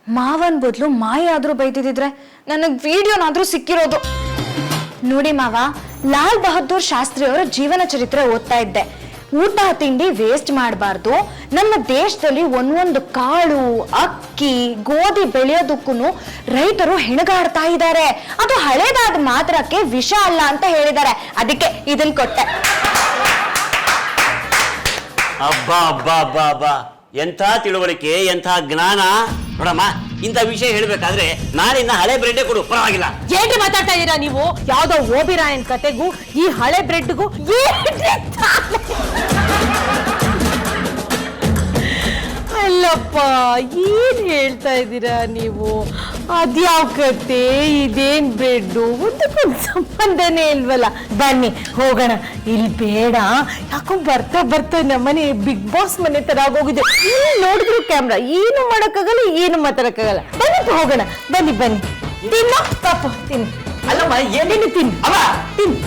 ಮಾವನ್ ಬದಲು ಮಾಯಿ ಆದ್ರೂ ಬೈತಿದ್ರೆ ನನಗ್ ವಿಡಿಯೋನಾದ್ರೂ ಸಿಕ್ಕಿರೋದು. ನೋಡಿ ಮಾವ, ಲಾಲ್ ಬಹದ್ದೂರ್ ಶಾಸ್ತ್ರಿ ಅವರ ಜೀವನ ಚರಿತ್ರೆ ಓದ್ತಾ ಇದ್ದೆ. ಊಟ ತಿಂಡಿ ವೇಸ್ಟ್ ಮಾಡಬಾರ್ದು, ನಮ್ಮ ದೇಶದಲ್ಲಿ ಒಂದೊಂದು ಕಾಳು, ಅಕ್ಕಿ, ಗೋಧಿ ಬೆಳೆಯೋದಕ್ಕೂ ರೈತರು ಹೆಣಗಾಡ್ತಾ ಇದ್ದಾರೆ. ಅದು ಹಳೇದಾದ ಮಾತ್ರಕ್ಕೆ ವಿಷ ಅಲ್ಲ ಅಂತ ಹೇಳಿದ್ದಾರೆ. ಅದಕ್ಕೆ ಇದನ್ ಕೊಟ್ಟೆ. ಅಬ್ಬಾ ಅಬ್ಬಾ ಅಬ್ಬಾ ಅಬ್ಬಾ, ಎಂಥ ತಿಳುವಳಿಕೆ, ಎಂಥ ಜ್ಞಾನ ನೋಡಮ್ಮ. ಇಂಥ ವಿಷಯ ಹೇಳ್ಬೇಕಾದ್ರೆ ನಾಳಿನ ಹಳೆ ಬ್ರೆಡ್ಡೇ ಕೊಡು, ಪರವಾಗಿಲ್ಲ. ಏನ್ರಿ ಮಾತಾಡ್ತಾ ಇದೀರಾ ನೀವು? ಯಾವ್ದೋ ಓಬಿರಾಯನ್ ಕತೆಗೂ ಈ ಹಳೆ ಬ್ರೆಡ್ಗೂ ಅಲ್ಲಪ್ಪ, ಏನ್ ಹೇಳ್ತಾ ಇದ್ದೀರಾ ನೀವು? ಅದ್ಯಾವ ಕತೆ, ಇದೇನ್ ಬ್ರೆಡ್ಡು, ಒಂದಕ್ಕೊಂದು ಸಂಬಂಧನೇ ಇಲ್ವಲ್ಲ. ಬನ್ನಿ ಹೋಗೋಣ. ಇಲ್ಲಿ ಬೇಡ, ಯಾಕೋ ಬರ್ತಾ ಬರ್ತಾ ನಮ್ಮನೆ ಬಿಗ್ ಬಾಸ್ ಮನೆ ತರ ಆಗೋಗಿದೆ. ಇಲ್ಲಿ ನೋಡಿದ್ರು ಕ್ಯಾಮ್ರಾ, ಏನು ಮಾಡಕ್ಕಾಗಲ್ಲ, ಏನು ಮಾತಾಡಕ್ಕಾಗಲ್ಲ. ಬನ್ನಿ ಹೋಗೋಣ, ಬನ್ನಿ ಬನ್ನಿ. ತಿನ್ನ ಪಾಪ, ತಿನ್ನು. ಅಲ್ಲಮ್ಮ, ಏನೇನು ತಿನ್ನು. ಅಮ್ಮ ತಿನ್ನು.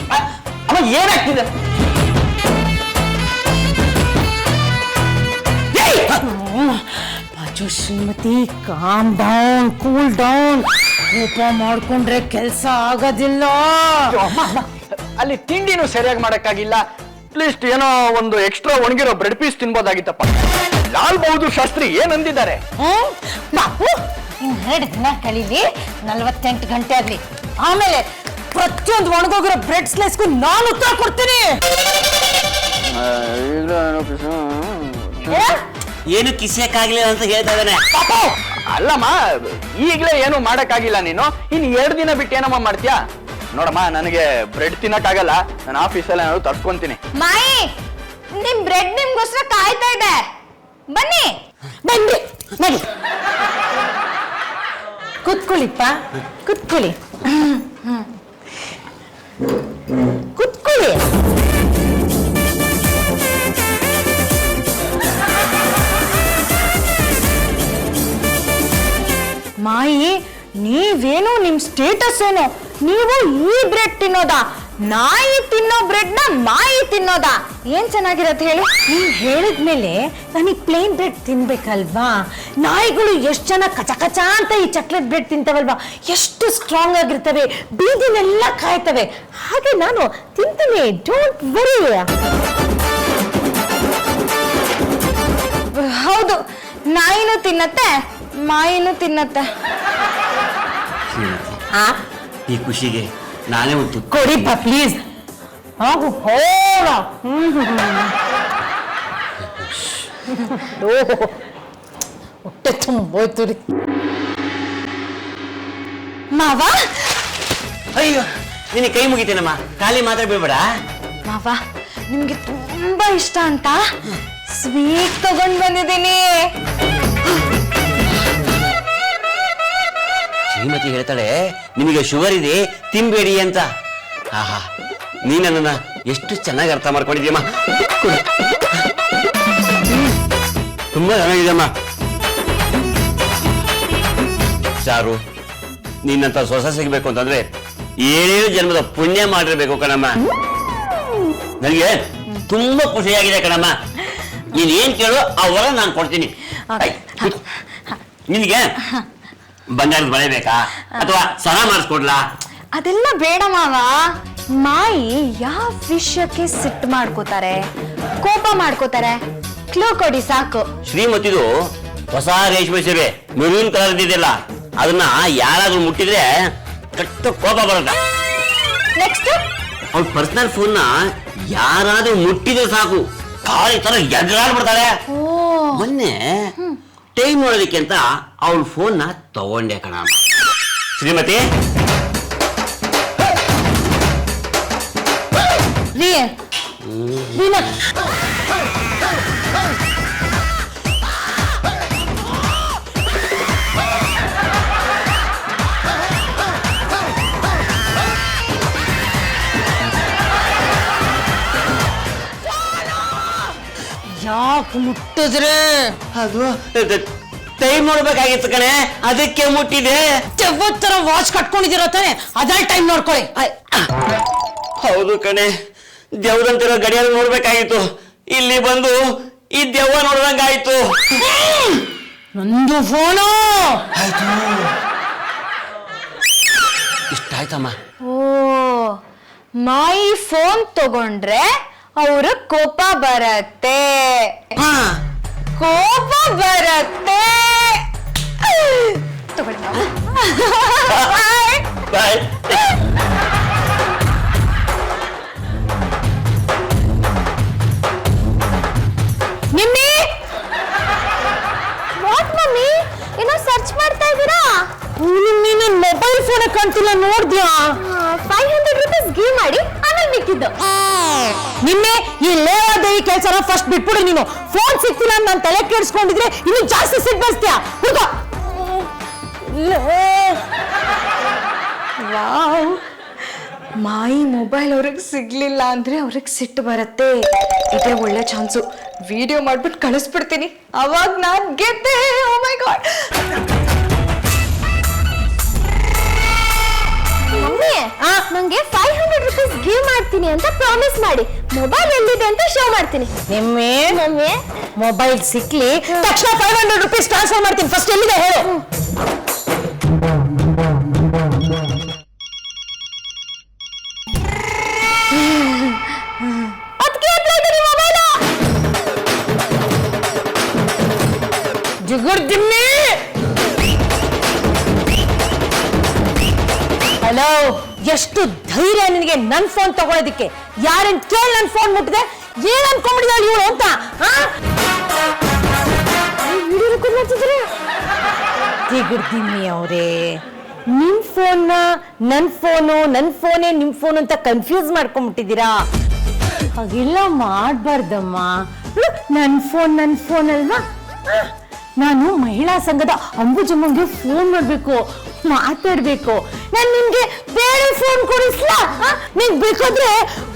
ಅಮ್ಮ, ಏನಾಗ್ತಿದೆ? ಪಾಚು ಶ್ರೀಮತಿ, ಕಾಮ್ ಡೌನ್, ಕೂಲ್ ಡೌನ್. ಕೋಪ ಮಾಡ್ಕೊಂಡ್ರೆ ಕೆಲಸ ಆಗೋದಿಲ್ಲ. ಅಲ್ಲಿ ತಿಂಡಿನೂ ಸರಿಯಾಗಿ ಮಾಡಕ್ಕಾಗಿಲ್ಲ. ಅಟ್ಲೀಸ್ಟ್ ಏನೋ ಒಂದು ಎಕ್ಸ್ಟ್ರಾ ಒಣಗಿರೋ ಬ್ರೆಡ್ ಪೀಸ್ ತಿನ್ಬೋದಾಗಿತ್ತಪ್ಪ. ಲಾಲ್ ಬಹದ್ದೂರ್ ಶಾಸ್ತ್ರಿ ಏನಂದಿದ್ದಾರೆ? ಬಾಪು, ಇನ್ನು 2 ದಿನ ಕಳೀಲಿ, 48 ಗಂಟೆ ಆಗ್ಲಿ, ಆಮೇಲೆ ಪ್ರತಿಯೊಂದು ಒಣಗೋಗಿರೋ ಬ್ರೆಡ್ ಸ್ಲೈಸ್ಗೂ ನಾನು ಉತ್ತರ ಕೊಡ್ತೀನಿ. ಏನು ಕಿಸಕ್ಕಾಗ್ಲಿಲ್ಲ ಅಂತ ಹೇಳ್ತಾ ಇದ್ದಾನೆ. ಅಲ್ಲಮ್ಮ, ಈಗಲೇ ಏನು ಮಾಡಕ್ಕಾಗಿಲ್ಲ ನೀನು, ಇನ್ನು 2 ದಿನ ಬಿಟ್ಟು ಏನಮ್ಮ ಮಾಡ್ತೀಯಾ? ನೋಡಮ್ಮ, ನನಗೆ ಬ್ರೆಡ್ ತಿನ್ನಕ್ಕಾಗಲ್ಲ, ನಾನು ಆಫೀಸಲ್ಲಿ ಏನಾದ್ರು ತರ್ಸ್ಕೊಂತೀನಿ. ಮಾಯಿ, ನಿಮ್ ಬ್ರೆಡ್ ನಿಮ್ಗೋಸ್ಕರ ಕಾಯ್ತಾ ಇದೆ. ಬನ್ನಿ ಬನ್ನಿ ಬನ್ನಿ, ಕುತ್ಕೊಳ್ಳಿಪ್ಪ, ಕುತ್ಕೊಳ್ಳಿ, ಕುತ್ಕೊಳ್ಳಿ. ಮಾಯಿ, ನೀವೇನು ನಿಮ್ ಸ್ಟೇಟಸ್ ಏನು? ನೀವು ಈ ಬ್ರೆಡ್ ತಿನ್ನೋದಾ? ನಾಯಿ ತಿನ್ನೋ ಬ್ರೆಡ್ ನ ಮಾಯಿ ತಿನ್ನೋದಾ? ಏನ್ ಚೆನ್ನಾಗಿರತ್ತೆ ಹೇಳಿ? ನೀವ್ ಹೇಳಿದ್ಮೇಲೆ ನನಗೆ ಪ್ಲೇನ್ ಬ್ರೆಡ್ ತಿನ್ಬೇಕಲ್ವಾ? ನಾಯಿಗಳು ಎಷ್ಟು ಜನ ಕಚ ಕಚ ಅಂತ ಈ ಚಾಕ್ಲೇಟ್ ಬ್ರೆಡ್ ತಿಂತವಲ್ವಾ, ಎಷ್ಟು ಸ್ಟ್ರಾಂಗ್ ಆಗಿರ್ತವೆ, ಬೀದಿನೆಲ್ಲ ಕಾಯ್ತವೆ. ಹಾಗೆ ನಾನು ತಿಂತೀನಿ, ಡೋಂಟ್ ವರಿ. ಹೌದು, ನಾಯಿನೂ ತಿನ್ನತ್ತೆ, ಮಾಯಿನೂ ತಿನ್ನತ್ತೆ. ಈ ಖುಷಿಗೆ ನಾನೇ ಒಂದು ಕೊಡಿಪ್ಪ ಪ್ಲೀಸ್. ಹಾಗು ಹೋಗ. ಹೊಟ್ಟೆ ತುಂಬೋಯ್ತು ರೀ ಮಾವ. ಅಯ್ಯೋ, ನಿನ್ನ ಕೈ ಮುಗಿತೇನಮ್ಮ, ಖಾಲಿ ಮಾತ್ರ ಬೀಳ್ಬೇಡ. ಮಾವ, ನಿಮ್ಗೆ ತುಂಬಾ ಇಷ್ಟ ಅಂತ ಸ್ವೀಟ್ ತಗೊಂಡ್ ಬಂದಿದ್ದೀನಿ. ಶ್ರೀಮತಿ ಹೇಳ್ತಾಳೆ ನಿಮಗೆ ಶುಗರ್ ಇದೆ, ತಿನ್ಬೇಡಿ ಅಂತ. ಆಹಾ, ನೀ ನನ್ನನ್ನ ಎಷ್ಟು ಚೆನ್ನಾಗಿ ಅರ್ಥ ಮಾಡ್ಕೊಂಡಿದ್ಯಮ್ಮ. ತುಂಬಾ ಚೆನ್ನಾಗಿದೆಯಮ್ಮ. ಸಾರು, ನೀನಂತ ಸೊಸೆ ಸಿಗ್ಬೇಕು ಅಂತಂದ್ರೆ 7 ಜನ್ಮದ ಪುಣ್ಯ ಮಾಡಿರ್ಬೇಕು ಕಣಮ್ಮ. ನನಗೆ ತುಂಬಾ ಖುಷಿಯಾಗಿದೆ ಕಣಮ್ಮ. ನೀನ್ ಏನ್ ಕೇಳು ಆ ವರ ನಾನು ಕೊಡ್ತೀನಿ. ನಿನಗೆ ಬಂಗಾರದ ಬಳೆ ಬೇಕಾ ಅಥವಾ ಸರ ಮಾಡಿಸ್ಕೊಡ್ಲಾ? ಅದೆಲ್ಲ ಬೇಡ ಮಾವ. ಮಾಯಿ ಯಾವ ವಿಷಯಕ್ಕೆ ಸಿಟ್ಟು ಮಾಡ್ಕೋತಾರೆ, ಕೋಪ ಮಾಡ್ಕೋತಾರೆ? ಕ್ಲೂ ಕೊಡಿ ಸಾಕು. ಶ್ರೀಮತಿದು ಹೊಸ ರೇಷ್ಮೆ ಸೀರೆ ಮೆರೂನ್ ಕಲರ್ ಇದೆಯಲ್ಲ, ಅದನ್ನ ಯಾರಾದ್ರೂ ಮುಟ್ಟಿದ್ರೆ ಕಟ್ಟು ಕೋಪ ಬರುತ್ತೆ. ನೆಕ್ಸ್ಟ್, ಅವ್ಳ ಪರ್ಸನಲ್ ಫೋನ್ ನ ಯಾರಾದ್ರೂ ಮುಟ್ಟಿದ್ರೆ ಸಾಕು, ಗಾಳಿ ತರ ಎದುರಾಡ್ಬಿಡ್ತಾಳೆ. ಮೊನ್ನೆ ಟೈಮ್ ನೋಡೋದಕ್ಕೆ ಅಂತ ಅವಳ ಫೋನ್ ನ ತಗೊಂಡೆ ಕಣ. ಶ್ರೀಮತಿ, ಯಾಕೆ ಮುಟ್ಟಿದ್ರೆ? ಅದು ಟೈಮ್ ನೋಡ್ಬೇಕಾಗಿತ್ತು ಕಣೆ, ಅದಕ್ಕೆ ಮುಟ್ಟಿದೆ. ತರ ವಾಚ್ ಕಟ್ಕೊಂಡಿದ್ದೀರೋ ತಾನೆ, ಅದೇ ಟೈಮ್ ನೋಡ್ಕೊಳ್ಳಿ. ಹೌದು ಕಣೆ, ದೇವ್ರಂತಿರೋ ಗಡಿಯಾರ ನೋಡ್ಬೇಕಾಗಿತ್ತು, ಇಲ್ಲಿ ಬಂದು ಈ ದೆವ್ವ ನೋಡ್ದಂಗಾಯ್ತು. ನಂದು ಫೋನು. ಇಷ್ಟ ಆಯ್ತಮ್ಮ. ಓ ಮಾಯಿ ಫೋನ್ ತಗೊಂಡ್ರೆ ಅವ್ರ ಕೋಪ ಬರತ್ತೆ, ಕೋಪ ಬರತ್ತೆ. ತಗೊಳ್ಳಿ ಬಾಯ್. ನಿಮ್ಮಿ, ವಾಟ್ ಮಮ್ಮಿ, ಏನೋ ಸರ್ಚ್ ಮಾಡ್ತಾ ಇದ್ದೀರಾ? ನೀನು ಮೊಬೈಲ್ ಫೋನ್ ಕಾಣ್ತಿಲ್ಲ, ನೋಡ್ದ್ಯಾ? 500 ರೂಪೀಸ್ ಗಿವ್ ಮಾಡಿ ಆಮೇಲೆ ಮಿಕ್ಕಿದ್ದು. ನಿನ್ನೆ ಈ ಲೇವಾದೇವಿ ಕೆಲಸನ ಫಸ್ಟ್ ಬಿಟ್ಬಿಡು. ನೀನು ಫೋನ್ ಸಿಕ್ತಿಲ್ಲ ಅಂತ ನಾನು ತಲೆ ಕೆಡಿಸ್ಕೊಂಡಿದ್ರೆ ಇನ್ನು ಜಾಸ್ತಿ ಸಿಟ್ಟು ಬರ್ಸ್ತೀಯಾ? ಹುಡುಗ ವಾವ್, ಮಾಯಿ ಮೊಬೈಲ್ ಅವ್ರಿಗೆ ಸಿಗ್ಲಿಲ್ಲ ಅಂದ್ರೆ ಅವ್ರಿಗೆ ಸಿಟ್ಟು ಬರತ್ತೆ. ಇದೇ ಒಳ್ಳೆ ಚಾನ್ಸು. ವಿಡಿಯೋ ಮಾಡ್ಬಿಟ್ಟು ಕಳಿಸ್ಬಿಡ್ತೀನಿ, ಅವಾಗ ನಾನ್ ಗೆದ್ದೆ. ಓ ಮೈ ಗಾಡ್. ಮಮ್ಮಿ, ನಂಗೆ 500 ರೂಪೀಸ್ ಗಿವ್ ಮಾಡ್ತೀನಿ ಅಂತ ಪ್ರಾಮಿಸ್ ಮಾಡಿ. ಮೊಬೈಲ್ ಎಲ್ಲಿದೆ ಅಂತ ಶೋ ಮಾಡ್ತೀನಿ. ನಿಮ್ಮೆ ಮಮ್ಮಿ, ಮೊಬೈಲ್ ಸಿಕ್ಲಿ ತಕ್ಷಣ 500 ರೂಪೀಸ್ ಟ್ರಾನ್ಸ್ಫರ್ ಮಾಡ್ತೀನಿ. ಫಸ್ಟ್ ಎಲ್ಲಿದೆ ಹೇಳು. ಹಲೋ, ಎಷ್ಟು ಧೈರ್ಯ ನಿನಗೆ ನನ್ ಫೋನ್ ತಗೊಳ್ಳೋದಿಕ್ಕೆ? ಯಾರನ್ ಕೇಳಿ ನನ್ ಫೋನ್ ಮುಟ್ಟಿದೆ? ಏನ್ ಅನ್ಕೊಂಡ್ಬಿಟ್ಟಿದ್ದಾಳೆ ಇವಳು ಅಂತ? ವಿಡಿಯೋ ರೆಕಾರ್ಡ್ ಮಾಡ್ತಿದ್ರೆ ದಿಮ್ಮಿ ಅವರೇ, ನಿಮ್ ಫೋನ್ನ ನನ್ ಫೋನೇ ನಿಮ್ ಫೋನ್ ಅಂತ ಕನ್ಫ್ಯೂಸ್ ಮಾಡ್ಕೊಂಡ್ಬಿಟ್ಟಿದ್ದೀರಾ. ಹಾಗೆಲ್ಲ ಮಾಡ್ಬಾರ್ದಮ್ಮ. ನನ್ ಫೋನ್ ಅಲ್ವಾ? ನಾನು ಮಹಿಳಾ ಸಂಘದ ಅಂಬುಜಮ್ಮಂಗೆ ಫೋನ್ ಮಾಡ್ಬೇಕು, ಮಾತಾಡ್ಬೇಕು. ನಾನು ನಿಮ್ಗೆ ಬೇರೆ ಫೋನ್ ಕೊಡಿಸ್ಲಾ? ನಿಂಗೆ ಬೇಕಾದ್ರೆ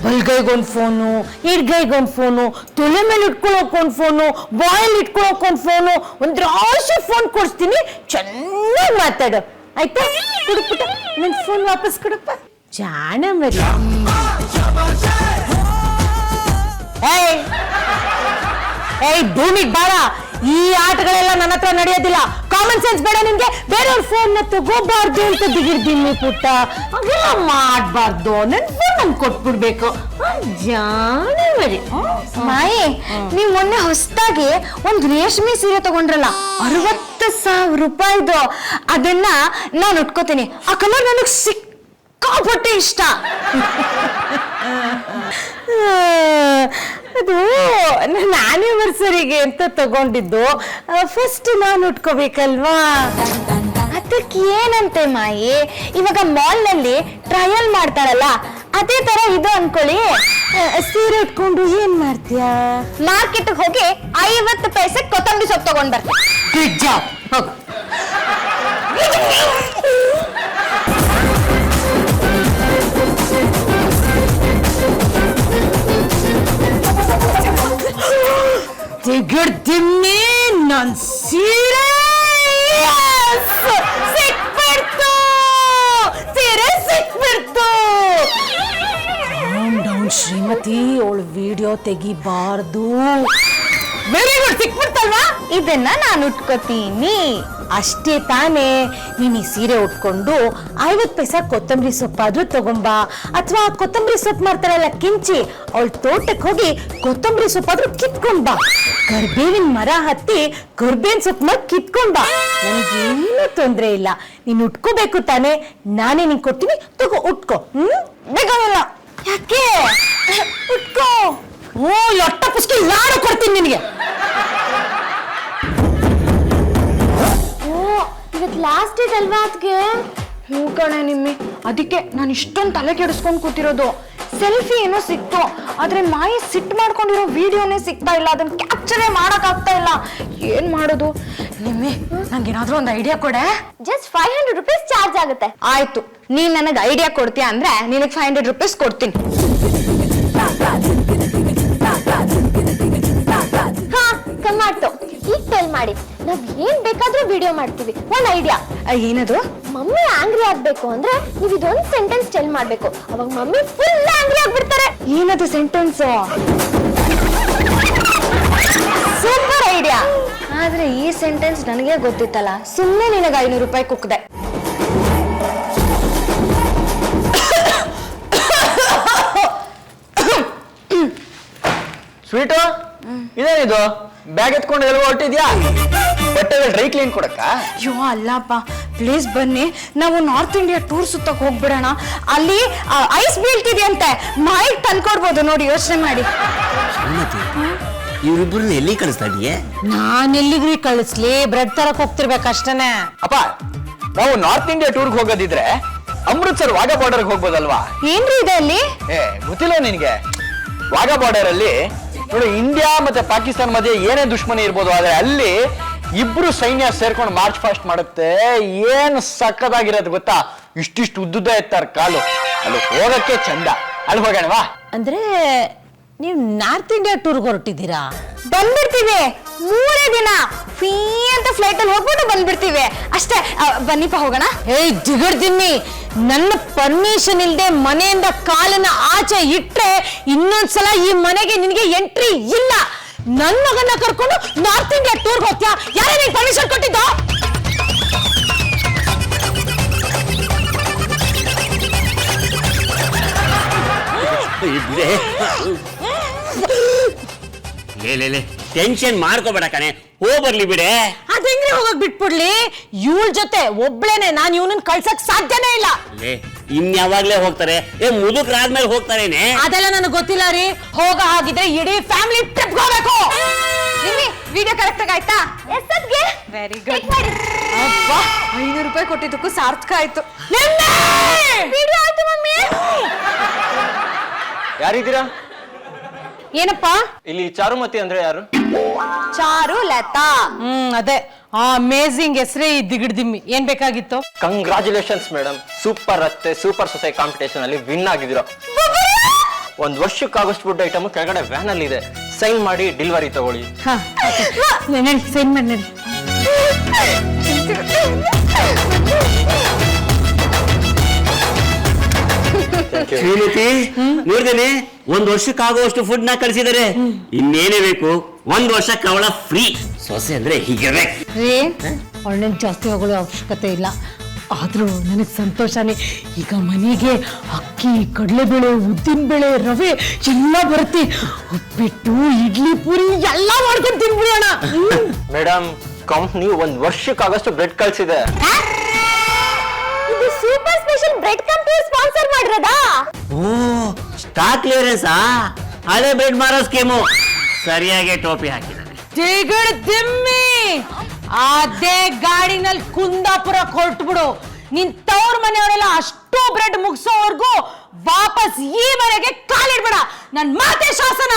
ಬಲ್ಗೈಗೊಂದು ಫೋನು, ಎಡ್ಗೈಗೊಂದು ಫೋನು, ತೊಲೆ ಮೇಲೆ ಇಟ್ಕೊಳ್ಳೋಕೊಂದು ಫೋನು, ಬಾಯಲ್ಲಿ ಇಟ್ಕೊಳ್ಳೋಕೊಂದು ಫೋನು, ಒಂದು ರಾಶಿ ಫೋನ್ ಕೊಡಿಸ್ತೀನಿ. ಚೆನ್ನಾಗಿ ಮಾತಾಡು ಆಯ್ತಾ? ಕೊಡುಪುಟ ನನ್ನ ಫೋನ್ ವಾಪಸ್ ಕೊಡಪ್ಪ. ಜಾಣ ಮರಿ. ಏಯ್ ಭೂಮಿಗೆ ಬಾಳ. ಈ ಆಟಗಳೆಲ್ಲ ನನ್ನ ಹತ್ರ ನಡೆಯೋದಿಲ್ಲ. ಕಾಮನ್ ಸೆನ್ಸ್ ಬೇಡ ನಿಮ್ಗೆ? ಬೇರೆಯವ್ರ ಫೋನ್ ನ ತಗೋಬಾರ್ದು ಅಂತ ದಿಗಿರ್ದಿನಿ ಪುಟ್ಟ. ಹಾಗೆಲ್ಲ ಮಾಡ್ಬಾರ್ದು. ನನ್ ಫೋನ್ ನನ್ ಕೊಟ್ಬಿಡ್ಬೇಕು. ಜಾಣ ಮರಿ. ಮಾಯಿ, ನೀವ್ ಮೊನ್ನೆ ಹೊಸದಾಗಿ ಒಂದ್ ರೇಷ್ಮೆ ಸೀರೆ ತಗೊಂಡ್ರಲ್ಲ, 60,000 ರೂಪಾಯಿದು. ಅದನ್ನ ನಾನು ಉಟ್ಕೋತೀನಿ. ಆ ಕಲರ್ ನನಗ್ ಸಿಕ್ಕಾಪಟ್ಟೆ ಇಷ್ಟ. ಅದು ನನ್ನ ಆನಿವರ್ಸರಿಗೆ ಅಂತ ತಗೊಂಡಿದ್ದು. ಫಸ್ಟ್ ನಾನು ಉಟ್ಕೋಬೇಕಲ್ವಾ? ಅದಕ್ಕೆ ಏನಂತೆ ಮಾಯಿ, ಇವಾಗ ಮಾಲ್ ನಲ್ಲಿ ಟ್ರಯಲ್ ಮಾಡ್ತಾರಲ್ಲ, ಅದೇ ತರ ಇದು ಅನ್ಕೊಳ್ಳಿ. ಸೀರೆ ಉಟ್ಕೊಂಡು ಏನ್ ಮಾಡ್ತೀಯಾ? ಮಾರ್ಕೆಟ್ ಹೋಗಿ 50 ಪೈಸೆ ಕೊತ್ತಂಬರಿ ಸೊಪ್ಪು ತಗೊಂಡ್ ಬರ್ತೀನಿ. Good job. ಹೋಗು. ದಿಮ್ಮಿ, ನನ್ ಸೀರೆ ಸಿಕ್ಬಿಡ್ತು. ಸೀರೆ ಸಿಕ್ಬಿಡ್ತು. ಡೌನ್ ಶ್ರೀಮತಿ, ಅವಳು ವಿಡಿಯೋ ತೆಗಿಬಾರ್ದು. ವೆರಿ ಗುಡ್, ಸಿಕ್ಬಿಡ್ತಲ್ವಾ? ಇದನ್ನ ನಾನು ಉಟ್ಕೋತೀನಿ. ಅಷ್ಟೇ ತಾನೇ. ನೀನ್ ಈ ಸೀರೆ ಉಟ್ಕೊಂಡು 50 ಪೈಸಾ ಕೊತ್ತಂಬರಿ ಸೊಪ್ಪಾದ್ರೂ ತಗೊಂಬಾ. ಅಥವಾ ಕೊತ್ತಂಬರಿ ಸೊಪ್ಪು ಮಾಡ್ತಾರಲ್ಲ ಕಿಂಚಿ, ಅವಳ ತೋಟಕ್ಕೆ ಹೋಗಿ ಕೊತ್ತಂಬರಿ ಸೊಪ್ಪಾದ್ರೂ ಕಿತ್ಕೊಂಡ್ಬಾ. ಕರ್ಬೇವಿನ ಮರ ಹತ್ತಿ ಕರ್ಬೇವಿನ ಸೊಪ್ಪನ್ನ ಕಿತ್ಕೊಂಡ್ಬಾ. ನನ್ಗೇನು ತೊಂದ್ರೆ ಇಲ್ಲ. ನೀನ್ ಉಟ್ಕೋಬೇಕು ತಾನೆ? ನಾನೇ ನಿನ್ ಕೊಡ್ತೀನಿ, ತಗೋ ಉಟ್ಕೋ. ಬೇಕಾಗಿಲ್ಲ. ಯಾಕೆ? ಉಟ್ಕೋ. ಓ, ಲೊಟ್ಟ ಪುಸ್ಕಿ ನಾನು ಕೊಡ್ತೀನಿ ನಿನಗೆ. ಇವತ್ತು ಲಾಸ್ಟ್ ಡೇಟ್ ಅಲ್ವಾ ಅದಕ್ಕೆ? ಹ್ಞೂ ಕಣೆ ನಿಮ್ಮಿ, ಅದಕ್ಕೆ ನಾನು ಇಷ್ಟೊಂದು ತಲೆ ಕೆಡಿಸ್ಕೊಂಡು ಕೂತಿರೋದು. ಸೆಲ್ಫಿ ಏನೋ ಸಿಕ್ತು, ಆದ್ರೆ ಮಾಯಿ ಸಿಟ್ ಮಾಡ್ಕೊಂಡಿರೋ ವಿಡಿಯೋನೇ ಸಿಗ್ತಾ ಇಲ್ಲ. ಅದನ್ನ ಕ್ಯಾಪ್ಚರೇ ಮಾಡಕ್ ಆಗ್ತಾ ಇಲ್ಲ. ಏನ್ ಮಾಡೋದು? ನಿಮ್ಮಿ, ನಂಗೇನಾದ್ರೂ ಒಂದು ಐಡಿಯಾ ಕೊಡೆ. ಜಸ್ಟ್ 500 ರೂಪೀಸ್ ಚಾರ್ಜ್ ಆಗುತ್ತೆ. ಆಯ್ತು, ನೀನ್ ನನಗೆ ಐಡಿಯಾ ಕೊಡ್ತೀಯ ಅಂದ್ರೆ ನಿನಗೆ 500 ರೂಪೀಸ್ ಕೊಡ್ತೀನಿ. ಹಾ, ಕಮ್ಮಾಡ್ತು. ಈಗ ಟೆಲ್ ಮಾಡಿ, ನಾವ್ ಏನ್ ಬೇಕಾದ್ರೂ ವಿಡಿಯೋ ಮಾಡ್ತೀವಿ. ಒಂದ್ ಐಡಿಯಾ. ಏನದು? ಮಮ್ಮಿ ಆಂಗ್ರಿ ಆಗ್ಬೇಕು ಅಂದ್ರೆ ನೀವ್ ಇದೊಂದು ಸೆಂಟೆನ್ಸ್ ಟೆಲ್ ಮಾಡ್ಬೇಕು. ಅವಾಗ ಮಮ್ಮಿ ಫುಲ್ ಆಂಗ್ರಿ ಆಗ್ಬಿಡ್ತಾರೆ. ಏನದು ಸೆಂಟೆನ್ಸ್? Super idea. ಆದ್ರೆ ಈ ಸೆಂಟೆನ್ಸ್ ನನಗೆ ಗೊತ್ತಿತ್ತಲ್ಲ, ಸುಮ್ಮನೆ ನಿನಗೆ 500 ರೂಪಾಯಿ ಕುಕ್ದೆ. ಸ್ವೀಟು ಇದೇನಿದು ಬ್ಯಾಗ್ ಎತ್ಕೊಂಡು ಎಲ್ಲ ಹೊರಟಿದ್ಯಾ? ಬಟ್ಟೆಗಳು ಡ್ರೈ ಕ್ಲೀನ್ ಕೊಡಕ್ಕ? ಅಯ್ಯೋ ಅಲ್ಲಪ್ಪ, ಪ್ಲೀಸ್ ಬನ್ನಿ, ನಾವು ನಾರ್ತ್ ಇಂಡಿಯಾ ಟೂರ್ ಸುತ್ತಕ್ಕೆ ಹೋಗ್ಬಿಡೋಣ. ಅಲ್ಲಿ ಐಸ್ ಬೀಳ್ತಿದೆಯಂತೆ, ಮಾಯಿಗೆ ತಂದ್ಕೊಡ್ಬೋದು ನೋಡಿ, ಯೋಚನೆ ಮಾಡಿ. ಇವ್ರಿಬ್ಬರನ್ನ ಎಲ್ಲಿ ಕಳಿಸ್ತಾ ಇದೀಯ? ನಾನ್ ಎಲ್ಲಿಗ್ರಿ ಕಳಿಸ್ಲಿ, ಬ್ರೆಡ್ ತರಕ್ ಹೋಗ್ತಿರ್ಬೇಕಷ್ಟೇನೆ. ಅಪ್ಪ, ನಾವು ನಾರ್ತ್ ಇಂಡಿಯಾ ಟೂರ್ಗೆ ಹೋಗೋದಿದ್ರೆ ಅಮೃತ್ಸರ್ ವಾಘಾ ಬಾರ್ಡರ್ಗೆ ಹೋಗ್ಬೋದಲ್ವಾ? ಏನ್ರಿ ಇದೆ ಅಲ್ಲಿ? ಗೊತ್ತಿಲ್ಲ ನಿನ್ಗೆ? ವಾಘಾ ಬಾರ್ಡರ್ ಅಲ್ಲಿ ನೋಡಿ, ಇಂಡಿಯಾ ಮತ್ತೆ ಪಾಕಿಸ್ತಾನ ಮಧ್ಯೆ ಏನೇ ದುಶ್ಮನಿ ಇರ್ಬೋದು, ಆದ್ರೆ ಅಲ್ಲಿ ಇಬ್ರು ಸೈನ್ಯ ಸೇರ್ಕೊಂಡು ಮಾರ್ಚ್ ಫಾಸ್ಟ್ ಮಾಡುತ್ತೆ. ಏನ್ ಸಕ್ಕದಾಗಿರೋದು ಗೊತ್ತಾ? ಇಷ್ಟಿಷ್ಟು ಉದ್ದುದ್ದ ಎತ್ತಾರ ಕಾಲು. ಅಲ್ಲಿ ಹೋಗಕ್ಕೆ ಚಂದ. ಅಲ್ಲಿ ಹೋಗೋಣವಾ? ಅಂದ್ರೆ ನೀವು ನಾರ್ತ್ ಇಂಡಿಯಾ ಟೂರ್ಗೆ ಹೊರಟಿದ್ದೀರಾ? ಬಂದ್ಬಿಡ್ತೀವಿ, 3 ದಿನ ಫೀ ಅಂತ ಫ್ಲೈಟ್ ಅಲ್ಲಿ ಹೋಗ್ಬಿಟ್ಟು ಬಂದ್ಬಿಡ್ತೀವಿ ಅಷ್ಟೇ. ಬನ್ನಿಪ್ಪ ಹೋಗೋಣ. ಏಯ್ ದಿಮ್ಮಿ, ನನ್ನ ಪರ್ಮಿಷನ್ ಇಲ್ದೆ ಮನೆಯಿಂದ ಕಾಲನ್ನ ಆಚೆ ಇಟ್ರೆ ಇನ್ನೊಂದ್ಸಲ ಈ ಮನೆಗೆ ನಿನಗೆ ಎಂಟ್ರಿ ಇಲ್ಲ. ನನ್ನ ಮಗನ ಕರ್ಕೊಂಡು ನಾರ್ತ್ ಇಂಡಿಯಾ ಟೂರ್ಗೆ ಹೋಗ್ತೀಯಾ? ಯಾರೇ ನಿನ್ ಪರ್ಮಿಷನ್ ಕೊಟ್ಟಿದ್ದು? ಟೆನ್ಷನ್ ಮಾಡ್ಕೋಬೇಡ ಕಣೆ, ಬರ್ಲಿ ಬಿಡೆ. ಅದಂಗ್ರಿ ಹೋಗಕ್ ಬಿಟ್ಬಿಡ್ಲಿ? ಇವಳ ಜೊತೆ ಒಬ್ಳೇನೆ ನಾನು ಇವನನ್ನ ಕಳ್ಸಕ್ ಸಾಧ್ಯನೇ ಇಲ್ಲ. ಇನ್ಯಾವಾಗ್ಲೇ ಹೋಗ್ತಾರೆ? ಮುದುಕರಾದ್ಮೇಲೆ ಹೋಗ್ತಾರೇನೆ? ಅದೆಲ್ಲ ನನಗೆ ಗೊತ್ತಿಲ್ಲ ರೀ. ಹೋಗ ಹಾಗಿದ್ರೆ ಇಡೀ ಫ್ಯಾಮಿಲಿ ಟ್ರಿಪ್ ಹೋಗ್ಬೇಕು. ವಿಡಿಯೋ ಕರೆಕ್ಟ್ ಆಗಿ ಆಯ್ತಾ? Very good. 500 ರೂಪಾಯಿ ಕೊಟ್ಟಿದ್ದಕ್ಕೂ ಸಾರ್ಥಕ ಆಯ್ತು. ವಿಡಿಯೋ ಆಯ್ತು ಮಮ್ಮಿ. ಯಾರಿದ್ದೀರಾ? ಏನಪ್ಪಾ? ಇಲ್ಲಿ ಚಾರುಮತಿ ಅಂದ್ರೆ ಯಾರು? ಚಾರು ಲತಾ. ಅದೇ ಆ ಅಮೇಜಿಂಗ್ ಹೆಸರೇ ಈ ದಿಮ್ಮಿ. ಏನ್ ಬೇಕಾಗಿತ್ತು? ಕಂಗ್ರಾಚುಲೇಷನ್ಸ್ ಮೇಡಮ್, ಸೂಪರ್ ರತ್ತೆ ಸೂಪರ್ ಸೊಸೈ ಕಾಂಪಿಟೇಷನ್ ಅಲ್ಲಿ ವಿನ್ ಆಗಿದ್ದೀರಾ. 1 ವರ್ಷಕ್ಕಾಗಷ್ಟು ಫುಡ್ ಐಟಮ್ ಕೆಳಗಡೆ ವ್ಯಾನ್ ಅಲ್ಲಿ ಇದೆ. ಸೈನ್ ಮಾಡಿ ಡೆಲಿವರಿ ತಗೊಳ್ಳಿ. ಸೈನ್ ಮಾಡಿ ನಡಿ. ಶ್ರೀಮತಿ, ನೋಡ್ದೇನೆ 1 ವರ್ಷಕ್ಕಾಗುವಷ್ಟು ಫುಡ್ ನ ಕಳಿಸಿದ್ದಾರೆ. ಇನ್ನೇನೇ ಬೇಕು? 1 ವರ್ಷ ಕವಳ ಫ್ರೀ. ಸೊಸೆ ಅಂದ್ರೆ ಹೀಗೆ ರೀ, ಅವಳನ್ನ ಜಾಸ್ತಿ ಹೋಗೋ ಅವಶ್ಯಕತೆ ಇಲ್ಲ. ಆದ್ರೂ ನನಗೆ ಸಂತೋಷನೇ. ಈಗ ಮನೆಗೆ ಅಕ್ಕಿ, ಕಡಲೆಬೇಳೆ, ಉದ್ದಿನಬೇಳೆ, ರವೆ ಎಲ್ಲ ಬರುತ್ತೆ. ಉಪ್ಪಿಟ್ಟು, ಇಡ್ಲಿ, ಪೂರಿ ಎಲ್ಲ ಮಾಡ್ಕೊಂಡು ತಿನ್ಬಿಡೋಣ. ಮೇಡಮ್, ಕಂಪ್ನಿ 1 ವರ್ಷಕ್ಕಾಗಷ್ಟು ಬ್ರೆಡ್ ಕಳ್ಸಿದೆ. ಇದು super special bread company sponsor ಮಾಡಿರೋದಾ? ಓ, ಸ್ಟಾಕ್ ಕ್ಲಿಯರೆನ್ಸಾ? ಹಳೆ ಬ್ರೆಡ್ ಮಾರೋ ಸ್ಕೀಮು. ಸರಿಯಾಗಿ ಟೋಪಿ ಹಾಕಿದ್ದಾರೆ. ದಿಮ್ಮಿ, ಅದೇ ಗಾಡಿನಲ್ಲಿ ಕುಂದಾಪುರ ಹೊರಟ್ಬಿಡು. ನಿನ್ ತವ್ರ ಮನೆಯವರೆಲ್ಲ ಅಷ್ಟು ಬ್ರೆಡ್ ಮುಗಿಸೋವರೆಗೂ ವಾಪಸ್ ಈ ಮನೆಗೆ ಕಾಲಿಡ್ಬೇಡ. ನನ್ ಮಾತೆ ಶಾಸನ.